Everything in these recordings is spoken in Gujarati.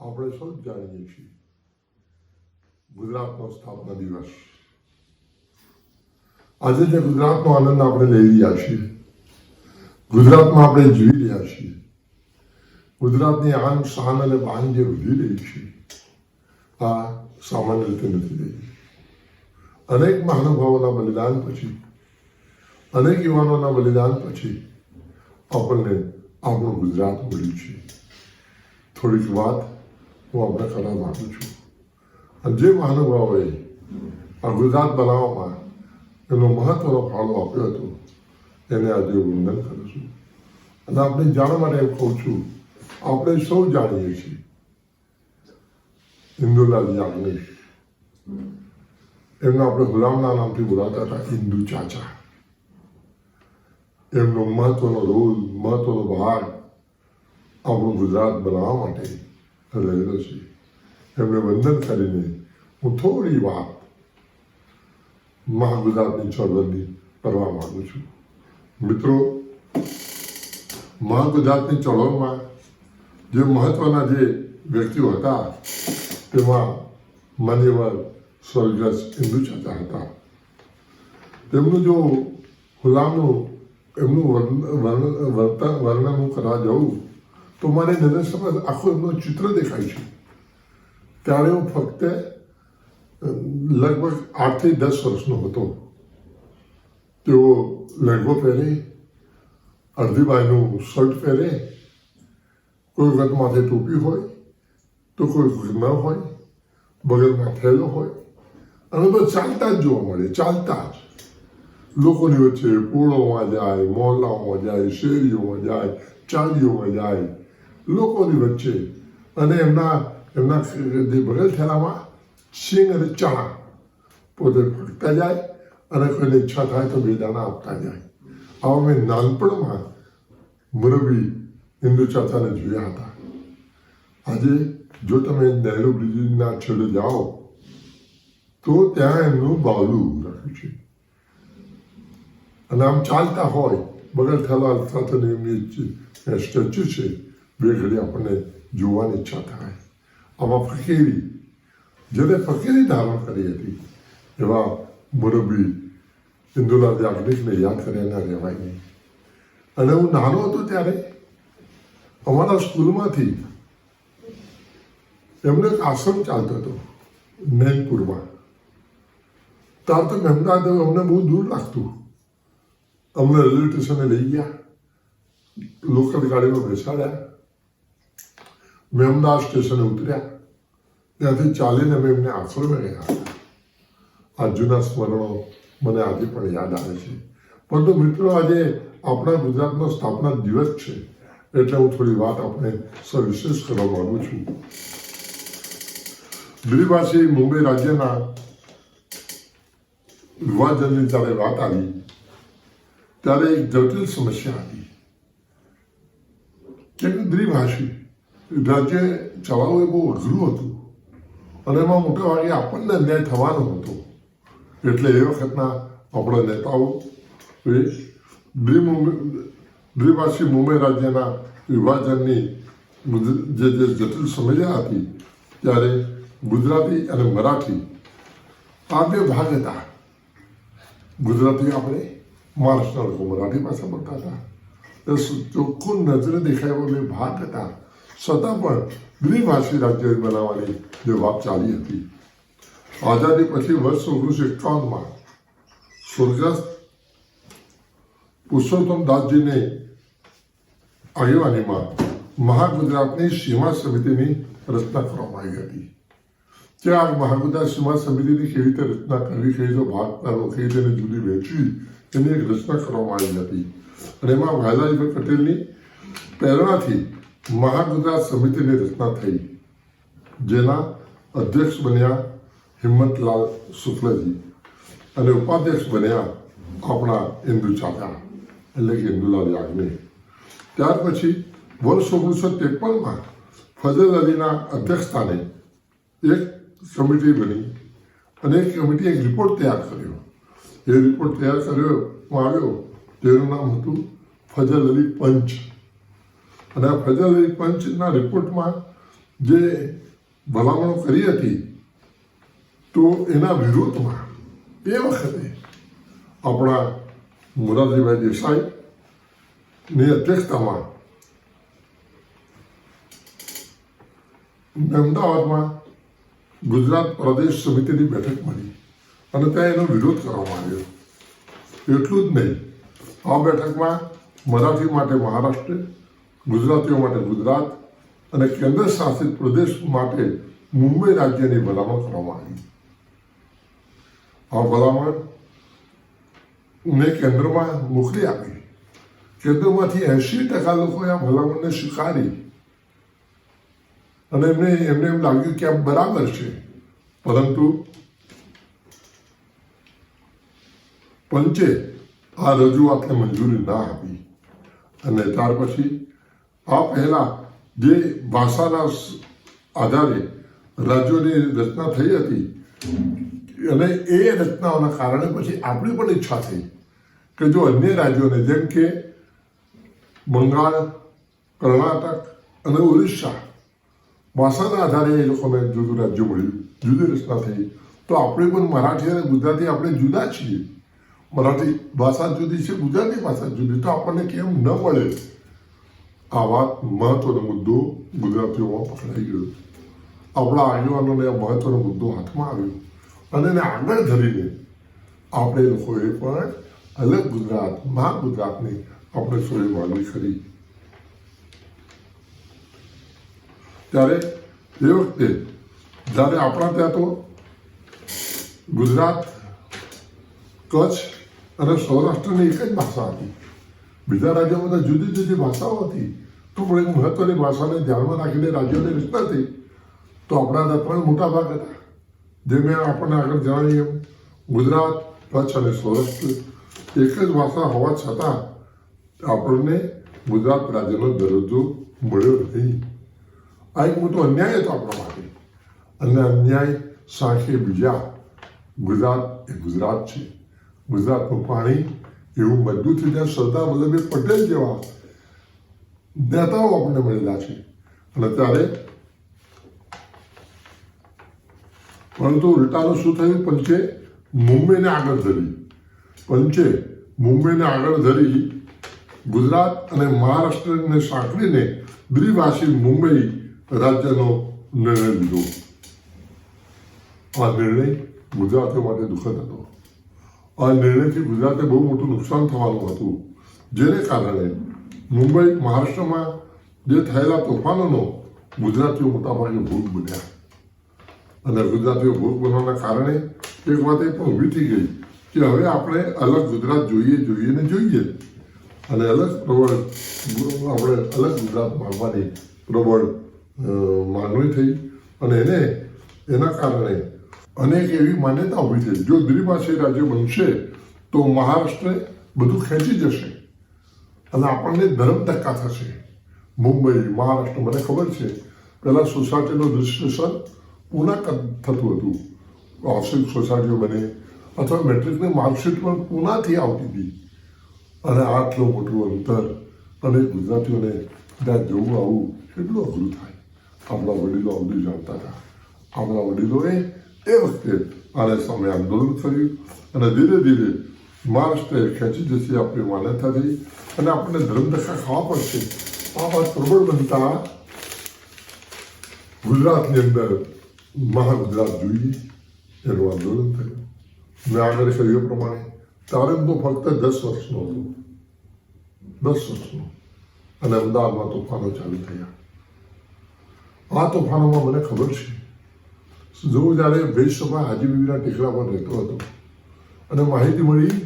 આપણે સૌ જાણીએ છીએ ગુજરાતનો સ્થાપના દિવસ. આજે જે ગુજરાતનો આનંદ આપણે લઈ રહ્યા છીએ, ગુજરાતમાં આપણે જીવી રહ્યા છીએ, ગુજરાતની આન શાન અને બાન જે વધી રહી છે, આ સામાન્ય રીતે નથી રહી. અનેક મહાનુભાવોના બલિદાન પછી, અનેક યુવાનોના બલિદાન પછી આપણને આપણું ગુજરાત મળ્યું છે. થોડીક વાત હું આપણે કરવા માગું છું. અને જે મહાનુભાવોએ આ ગુજરાત બનાવવામાં એનો મહત્વનો ફાળો આપ્યો હતો એને આજે વંદન કરું છું. અને આપણે જાણવા માટે એમ કહું છું, આપણે સૌ જાણીએ છીએ ઇન્દુલાલ યાજ્ઞિક, એમને આપણે ગુલામના નામથી બોલાતા હતા ઇન્દુ ચાચા. એમનો મહત્વનો રોલ, મહત્વનો ભાગ આપણું ગુજરાત બનાવવા માટે રહેલો છે. એમને વંદન કરીને હું થોડી વાત મહાગુજરાતની ચળવળની કરવા માંગુ છું. મિત્રો, મહાગુજરાતની ચળવળમાં જે મહત્વના જે વ્યક્તિઓ હતા તેમાં માન્યવર સ્વર્ગસ્થ ઇન્દુ ચાચા હતા. તેમનું જો ગુલામનું એમનું વર્ણન હું કરવા જાઉં તો મારી નજર સમજ આખું એમનું ચિત્ર દેખાય છે. ત્યારે હું ફક્ત લગભગ 8 થી 10 વર્ષનો હતો. તેઓ લહેંગો પહેરે, અડધી બાયનું શર્ટ પહેરે, કોઈ વખત માથે ટોપી હોય તો કોઈ વખત ન હોય, બગલમાં થેલો હોય, અને બસ ચાલતા જ જોવા મળે. ચાલતા જ લોકોની વચ્ચે પોળોમાં જાય, મોહલ્લાઓમાં જાય, શેરીઓમાં જાય, ચાલીઓમાં જાય, લોકોની વચ્ચે. અને એમના જે બગલ થેલામાં સિંગ અને ચણા પોતે ફરતા જાય અને કોઈને ઈચ્છા થાય તો બે દાણા આપતા જાય. આવા મેં નાનપણમાં મુરબ્બી ઇન્દુ ચાચાને જોયા હતા. આજે જો તમે નહેરુ બ્રિજના છેડે જાઓ તો ત્યાં એમનું બાવલું રાખ્યું છે. અને આમ ચાલતા હોય, બગલ થેલા સાથે એમની સ્ટેચ્યુ છે. બે ઘડી આપણને જોવાની ઈચ્છા થાય. આમાં ફકીરી, જેને ફકીરી ધારણ કરી હતી એવા મુરબ્બી ઇન્દુલાલ યાજ્ઞિકને યાદ કર્યા ના રહેવાય નહીં. અને હું નાનો હતો ત્યારે અમારા સ્કૂલમાંથી એમનો એક આશ્રમ ચાલતો હતો નૈનપુરમાં. ત્યાર તો અમદાવાદ અમને બહુ દૂર લાગતું. અમને રેલવે સ્ટેશને લઈ ગયા, લોકલ ગાડીમાં બેસાડ્યા, મેમદાદ સ્ટેશને ઉતર્યા, ત્યાંથી ચાલીને અમે એમને આશ્રમે ગયા હતા. આ જૂના સ્મરણો મને આજે પણ યાદ આવે છે. પરંતુ મિત્રો, આજે આપણા ગુજરાતનો સ્થાપના દિવસ છે એટલે હું થોડી વાત આપણે સવિશેષ કરવા માંગુ છું. ગિરિબાસી મુંબઈ રાજ્યના વિભાજનની જ્યારે વાત આવી ત્યારે એક જટિલ સમસ્યા હતી કે દ્વિભાષી રાજ્ય ચલાવવું એ બહુ અઘરું હતું અને એમાં મોટા ભાગે આપણને અન્યાય થવાનો હતો. એટલે એ વખતના આપણા નેતાઓ દ્વિભાષી મુંબઈ રાજ્યના વિભાજનની જે જટિલ સમસ્યા હતી ત્યારે ગુજરાતી અને મરાઠી આ બે ભાગ હતા. ગુજરાતી આપણે મહારાષ્ટ્રના લોકો મરાઠી ભાષા બોલતા હતા. ચોખ્ખું નજરે દેખાય એવા બે ભાગ હતા. છતાં પણ દ્વિભાષી રાજ્ય બનાવવાની જે વાત ચાલી હતી. આઝાદી પછી વર્ષ 1951માં સ્વર્ગસ્થ પુરુષોત્તમ દાસજીને આગેવાનીમાં મહાગુજરાતની સીમા સમિતિની રચના કરવામાં આવી હતી. ત્યાં મહાગુજરાત સીમા સમિતિની કેવી રીતે રચના કરવી, કેવી રીતે ભાગતાનો, કેવી રીતે જુદી વહેંચવી, એની એક રચના કરવામાં આવી હતી. અને એમાં વાયલાભાઈ પટેલની પ્રેરણાથી મહાગુજરાત સમિતિની રચના થઈ, જેના અધ્યક્ષ બન્યા હિંમતલાલ શુક્લજી અને ઉપાધ્યક્ષ બન્યા આપણા ઇન્દુ ચાચા એટલે કે ઇન્દુલાલ યાજ્ઞિક. ત્યાર પછી વર્ષ 1953માં ફઝલ અલીના અધ્યક્ષસ્થાને એક કમિટી બની અને એક કમિટીએ એક રિપોર્ટ તૈયાર કર્યો. એ રિપોર્ટ તૈયાર કરવામાં આવ્યો તેનું નામ હતું ફઝલ અલી પંચ. અને આ ફઝલ અલી પંચના રિપોર્ટમાં જે ભલામણો કરી હતી તો એના વિરોધમાં એ વખતે આપણા મોરારજીભાઈ દેસાઈની અધ્યક્ષતામાં અમદાવાદમાં ગુજરાત પ્રદેશ સમિતિની બેઠક મળી અને ત્યાં એનો વિરોધ કરવામાં આવ્યો. એટલું જ નહીં, આ બેઠકમાં મરાઠી માટે મહારાષ્ટ્ર, ગુજરાતીઓ માટે ગુજરાત અને કેન્દ્ર શાસિત પ્રદેશ માટે મુંબઈ રાજ્યની ભલામણ કરવામાં આવી. આ ભલામણ ને કેન્દ્રમાં મોકલી આપી. કેન્દ્રમાંથી 80% લોકોએ આ ભલામણને સ્વીકારી અને એમને એમ લાગ્યું કે આ બરાબર છે. પરંતુ પંચે આ રજૂઆતને મંજૂરી ના આપી અને ત્યાર પછી આ પહેલા જે ભાષાના આધારે રાજ્યોની રચના થઈ હતી અને એ રચનાઓના કારણે પછી આપણી પણ ઈચ્છા થઈ કે જો અન્ય રાજ્યોને જેમ કે બંગાળ, કર્ણાટક અને ઓરિસ્સા ભાષાના આધારે એ લોકોને જુદું રાજ્ય મળ્યું, જુદી રચના થઈ, તો આપણે પણ મરાઠી અને ગુજરાતી આપણે જુદા છીએ. મરાઠી ભાષા જુદી છે, ગુજરાતી ભાષા જુદી, તો આપણને કેમ ન મળે? આ વાત મહત્વનો મુદ્દો ગુજરાતીઓમાં પકડાઈ ગયો. આપણા આગેવાનોને આ મહત્વનો મુદ્દો હાથમાં આવ્યો અને એને આગળ ધરીને આપણે લોકોએ પણ અલગ ગુજરાત, મહાગુજરાતની આપણે સોએ માંગણી કરી. ત્યારે એ વખતે જ્યારે આપણા ત્યાં તો ગુજરાત, કચ્છ અને સૌરાષ્ટ્રની એક જ ભાષા હતી. બીજા રાજ્યોમાં તો જુદી જુદી ભાષાઓ હતી, તો પણ એક મહત્વની ભાષાને ધ્યાનમાં રાખીને રાજ્યોની રચના થઈ. તો આપણા ત્યાં ત્રણ મોટા ભાગ હતા, જે મેં આપણને આગળ જણાવી એમ ગુજરાત, કચ્છ અને સૌરાષ્ટ્ર એક જ ભાષા હોવા છતાં આપણને ગુજરાત રાજ્યનો દરજ્જો મળ્યો નહીં. આ એક મોટો અન્યાય હતો આપણા માટે. અને અન્યાય સાંખે બીજા ગુજરાત એ ગુજરાત છે. ગુજરાતનું પાણી એવું મજબૂત રીતે સરદાર વલ્લભભાઈ પટેલ જેવા નેતાઓ આપણને મળેલા છે. અને ત્યારે પરંતુ ઉલટાનું શું થયું? પંચે મુંબઈને આગળ ધરી ગુજરાત અને મહારાષ્ટ્રને સાંકળીને દ્વિભાષી મુંબઈ રાજ્યનો નિર્ણય લીધો. આ નિર્ણય ગુજરાતીઓ માટે દુઃખદ હતો. આ નિર્ણયથી ગુજરાતે બહુ મોટું નુકસાન થવાનું હતું, જેને કારણે મુંબઈ, મહારાષ્ટ્રમાં જે થયેલા તોફાનોનો ગુજરાતીઓ મોટાભાગે ભોગ બન્યા. અને ગુજરાતીઓ ભોગ બનવાના કારણે એક વાત એ પણ ઊભી થઈ ગઈ કે હવે આપણે અલગ ગુજરાત જોઈએ અને અલગ ગુજરાત માંગવાની પ્રબળ માંગણી થઈ. અને એના કારણે અનેક એવી માન્યતા ઊભી થઈ. જો દ્વિભાષી રાજ્ય બનશે તો મહારાષ્ટ્ર બધું ખેંચી જશે અને આપણને ધર્મ ધક્કા થશે. મુંબઈ, મહારાષ્ટ્ર, મને ખબર છે પહેલાં સોસાયટીનું રજિસ્ટ્રેશન પૂના થતું હતું. હાઉસિંગ સોસાયટીઓ બને અથવા મેટ્રિકની માર્કશીટ પણ પૂનાથી આવતી હતી. અને આટલું મોટું અંતર અને ગુજરાતીઓને ત્યાં જવું આવવું કેટલું અઘરું થાય. આપણા વડીલો બધું જાણતા હતા. આપણા વડીલોએ એ વખતે આને સામે આંદોલન કર્યું અને ધીરે ધીરે મહારાષ્ટ્ર ખેંચી જશે આપણી માન્યતા થઈ અને આપણને ધર્મધક્કા ખાવા પડશે. આ વાત પ્રબળ બનતા ગુજરાતની અંદર મહાગુજરાત જોઈએ એનું આંદોલન થયું. મેં આગળ કહ્યું એ પ્રમાણે તારે તો ફક્ત 10 વર્ષનો હતો, 10 વર્ષનો. અને અમદાવાદમાં તોફાનો ચાલુ થયા. આ તોફાનોમાં મને ખબર છે, જો જ્યારે ભેજસભા હાજી બીબીના ટેકરા પર રહેતો હતો અને માહિતી મળી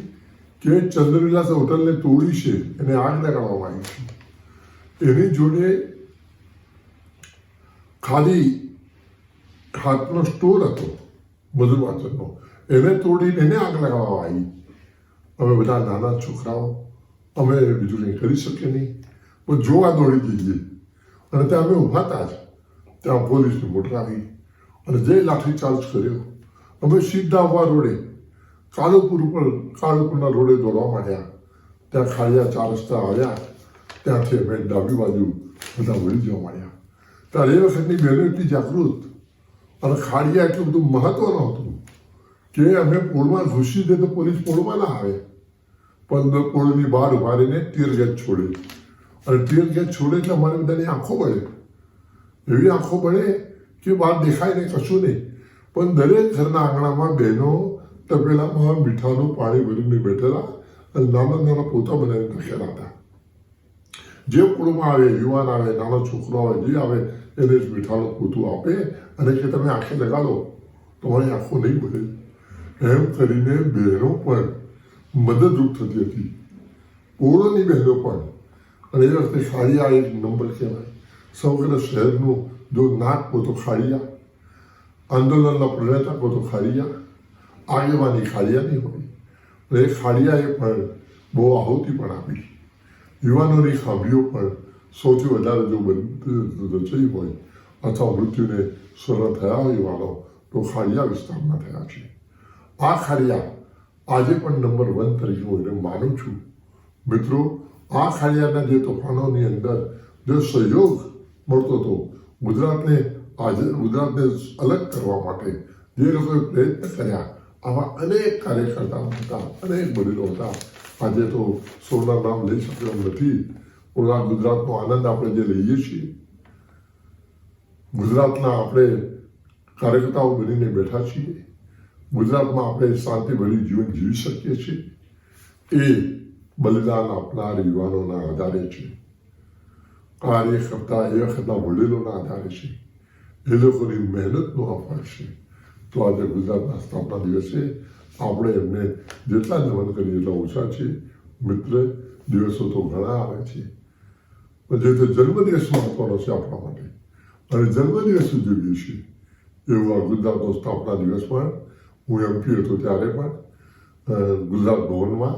કે ચંદ્રવિલાસ હોટલને તોડી છે, એને આગ લગાડવામાં આવી છે, એની જોડે ખાલી ખાતનો સ્ટોર હતો મધુવાચનનો, એને તોડીને એને આગ લગાવવામાં આવી. અમે બધા નાના છોકરાઓ, અમે બીજું કંઈ કરી શકીએ નહીં, પણ જોવા દોડી જઈએ. અને ત્યાં અમે ઊભા હતા જ, ત્યાં પોલીસની મોટર આવી અને જે લાઠીચાર્જ કર્યો. અમે સીધા ઉભા રોડે કાલુપુરના રોડે દોડવા માંડ્યા. ત્યાં ખાડિયા 4 રસ્તા આવ્યા, ત્યાંથી અમે ડાબી બાજુ બધા વળી જવા માંડ્યા. ત્યારે એ વખતની બહેનો એટલી જાગૃત અને ખાડિયા એટલું બધું મહત્વ નહોતું કે અમે પોળમાં ઘૂસી દે તો પોલીસ પોળમાં ના આવે, પણ પોળની બહાર ઉભા રહીને ટીયર ગેસ છોડે અને ટીયર ગેસ છોડે એટલે અમારે બધાની આંખો બળે, એવી આંખો બળે કે બહાર દેખાય નહીં, કશું નહીં, પણ દરેક ઘરના આંગણામાં બહેનો તપેલામાં મીઠાનું પાણી ભરીને બેઠેલા અને નાના નાના પોતા બનાવીને રાખેલા હતા. જે પોળમાં આવે, યુવાન આવે, નાનો છોકરો આવે, જે આવે એને જ મીઠાનું પોતું આપે અને કે તમે આંખે લગાડો, તમારી આંખો નહીં બળે. એમ કરીને બહેનો પણ મદદરૂપ થતી હતી, પોળોની બહેનો પણ. અને એ વખતે ખાડિયા એક નંબર કહેવાય. સમગ્ર શહેરનું જો નાક પોતો ખાડિયા, આંદોલનના પ્રણેતા પોતો ખાડિયા, આગેવાની ખાડિયાની હોય. અને એ ખાડિયાએ પણ બહુ આહુતિ પણ આપી. યુવાનોની ખાંભીઓ પણ સૌથી વધારે જો રચાઈ હોય અથવા મૃત્યુને શરણ થયા હોય યુવાનો તો ખાડિયા વિસ્તારમાં થયા છે. આ ખાડિયા આજે પણ નંબર 1 તરીકે હું એને માનું છું. મિત્રો, આ ખાડિયાના જે તોફાનોની અંદર જે સહયોગ મળતો હતો, ગુજરાતને અલગ કરવા માટે જે લોકોએ પ્રયત્ન કર્યા, આવા અનેક કાર્યકર્તાઓ હતા, અનેક વડીલો હતા. આજે તો સૌના નામ લઈ શક્યો નથી. પૂરા ગુજરાતનો આનંદ આપણે જે લઈએ છીએ, ગુજરાતના આપણે કાર્યકર્તાઓ બનીને બેઠા છીએ, ગુજરાતમાં આપણે શાંતિભર્યું જીવન જીવી શકીએ છીએ, એ બલિદાન આપનાર યુવાનોના આધારે છે. કાર્યકર્તા એ વખતના વડીલોના આધારે છે, એ લોકોની મહેનતનો આ ફળ છે. તો આજે ગુજરાતના સ્થાપના દિવસે આપણે એમને જેટલા નમન કરીએ એટલા ઓછા છે. મિત્ર, દિવસો તો ઘણા આવે છે, પણ જે જન્મદિવસ મહત્વનો છે આપણા માટે અને જન્મદિવસ ઉજવીએ છીએ એવું આ ગુજરાતનો સ્થાપના દિવસ પણ હું MP હતો ત્યારે પણ ગુજરાત ભવનમાં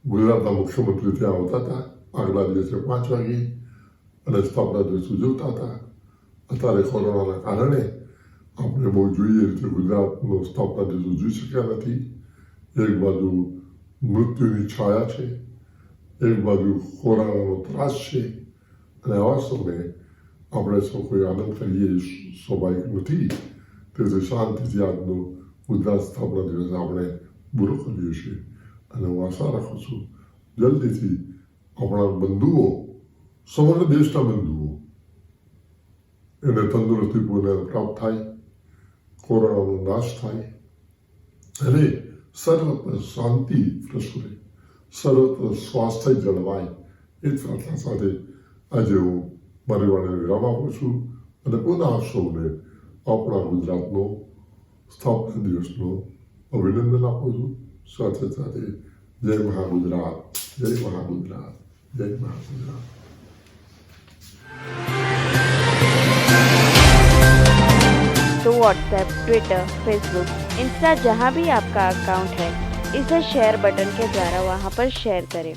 ગુજરાતના મુખ્યમંત્રી ત્યાં આવતા હતા આગલા દિવસે 5 વાગે અને સ્થાપના દિવસ ઉજવતા હતા. અત્યારે કોરોનાના કારણે આપણે બહુ જોઈએ રીતે ગુજરાતનો સ્થાપના દિવસ ઉજવી શક્યા નથી. એક બાજુ મૃત્યુની છાયા છે, એક બાજુ કોરોનાનો ત્રાસ છે, અને આવા સમયે આપણે સૌ કોઈ આનંદ કરીએ સ્વાભાવિક નથી. તેથી શાંતિથી આજનો ગુજરાત સ્થાપના દિવસ આપણે પૂરો કરીએ છીએ. અને હું આશા રાખું છું જલ્દીથી આપણા બંધુઓ, સમગ્ર દેશના બંધુઓ, એને તંદુરસ્તીપૂર્ણ પ્રાપ્ત થાય, કોરોનાનો નાશ થાય અને સર્વત્ર શાંતિ પ્રસરે, સર્વત્ર સ્વાસ્થ્ય જળવાય. એ જ પ્રાર્થના સાથે આજે હું મારી વાણીને વિરામ આપું છું અને પુનઃ આપ સૌને આપણા ગુજરાતનો સ્થાપના દિવસનો અભિનંદન આપું છું. સાથે સાથે જય મહાગુજરાત, જય મહાગુજરાત, જય મહાગુજરાત. तो व्हाट्सएप, ट्विटर, फेसबुक, इंस्टा जहाँ भी आपका अकाउंट है, इसे शेयर बटन के द्वारा वहाँ पर शेयर करें